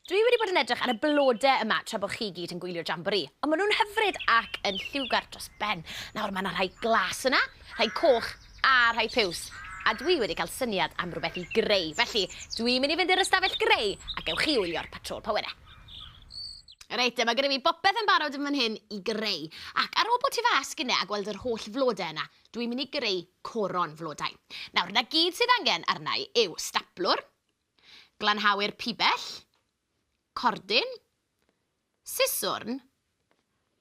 Dwi wedi bod yn edrych ar y blodau yma tra bod chi gyd yn gwylio jambori, ond maen nhw'n hyfryd ac yn lliwgar dros ben. Nawr mae yna rhai glas yna, rhai coch a rhai piws. A dwi wedi cael syniad am rhywbeth i greu. Felly, dwi'n mynd i fynd i'r ystafell greu a gewch chi wylio'r patrol pawyrau. Reit, mae gyda fi bopeth yn barod yn fan hyn i greu. Ac ar ôl bod ti fas gyda a gweld yr holl flodau yna, dwi'n mynd i greu coron flodau. Nawr, na gyd sydd angen arna i yw staplwr, glanhawyr pibell, cordyn, siswrn,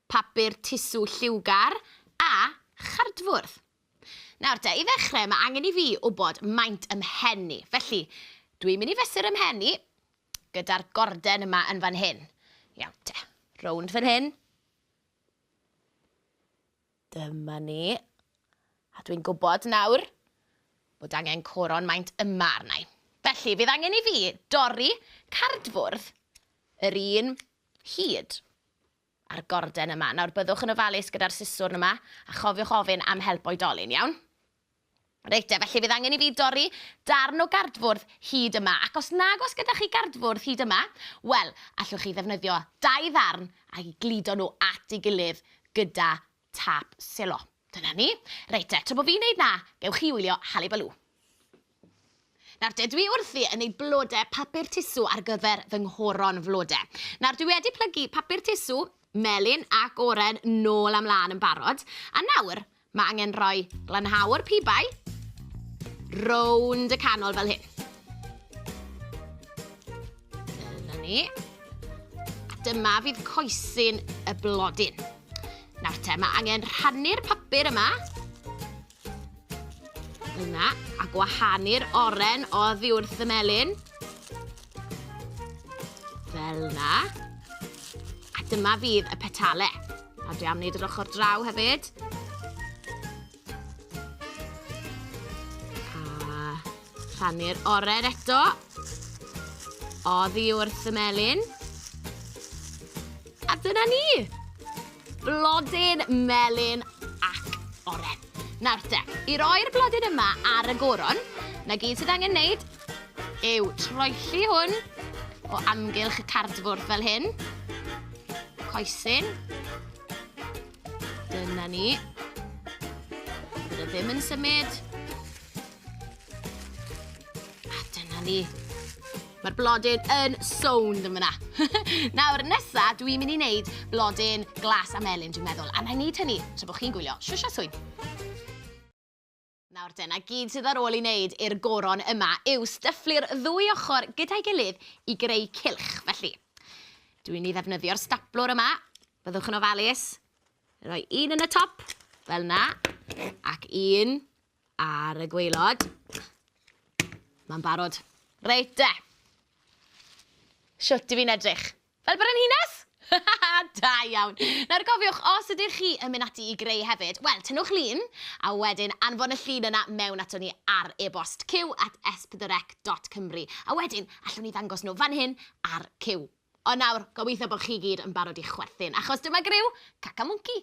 papur tisw lliwgar a chardfwrdd. Nawr te, i ddechrau mae angen i fi wybod maint ymhenni. Felly, dwi'n mynd i fesur ymhenni gyda'r gorden yma yn fan hyn. Iawn te, rownd fan hyn. Dyma ni. A dwi'n gwybod nawr bod angen coron maint yma arna i. Felly, fydd angen i fi dorri cardfwrdd yr un hyd a'r gorden yma. Nawr, byddwch yn ofalus gyda'r siswrn yma a chofiwch ofyn am help oedolyn, iawn? Reit, felly fydd angen i fi dorri darn o gardfwrdd hyd yma. Ac os nag os gyda chi gardfwrdd hyd yma, wel, allwch chi ddefnyddio 2 ddarn a glido nhw at ei gilydd gyda tap silo. Dyna ni. Reit, tra bod fi'n neud na, gewch chi wylio halu balw. Nawr te, dwi wrthi yn neud blodau papur tisw ar gyfer fy nghoron flodau. Nawr, dwi wedi plygu papur tisw, melyn ac oren nôl amlan yn barod. A nawr, mae angen rhoi glanhawr pibau rownd y canol fel hyn. Dyna ni. A dyma fydd coesyn y blodyn. Nawr te, mae angen rhannu'r papur yma. Yna, a gwahanu'r oren oddi wrth y melyn. Fel na. A dyma fydd y petalau. A dwi am wneud yr ochr draw hefyd. A rhannu'r oren eto. Oddi wrth y melyn. A dyna ni. Blodyn, melyn ac oren. Nawr te, i roi'r blodyn yma ar y goron, na gyd sydd angen wneud yw troelli hwn o amgylch y cardfwrdd fel hyn. Coesyn. Dyna ni. Bydd ddim yn symud. A dyna ni. Mae'r blodyn yn sownd yn fyna. Nawr, nesa, dwi'n mynd i wneud blodyn glas a melyn, dwi'n meddwl. A na i wneud hynny, tra bod chi'n gwylio. Siwsio swyn. Nawr dyna gyd sydd ar ôl i wneud i'r goron yma yw styfflu'r 2 ochr gyda'i gilydd i greu cylch. Felly, dwi'n mynd i ddefnyddio'r staplwr yma. Byddwch yn ofalus. Rhoi un yn y top, fel na, ac un ar y gwaelod. Mae'n barod. Reit de. Siwt i fi'n edrych. Fel brenhines? Da iawn. Nawr cofiwch, os ydych chi yn mynd ati i greu hefyd, wel, tynwch lun, a wedyn anfon y llun yna mewn ato ni ar e-bost creu@s4c.cymru. A wedyn, allwn ni ddangos nhw fan hyn ar Creu. Ond nawr, gobeithio bod chi gyd yn barod i chwerthin, achos dyma Creu, caca mwnci.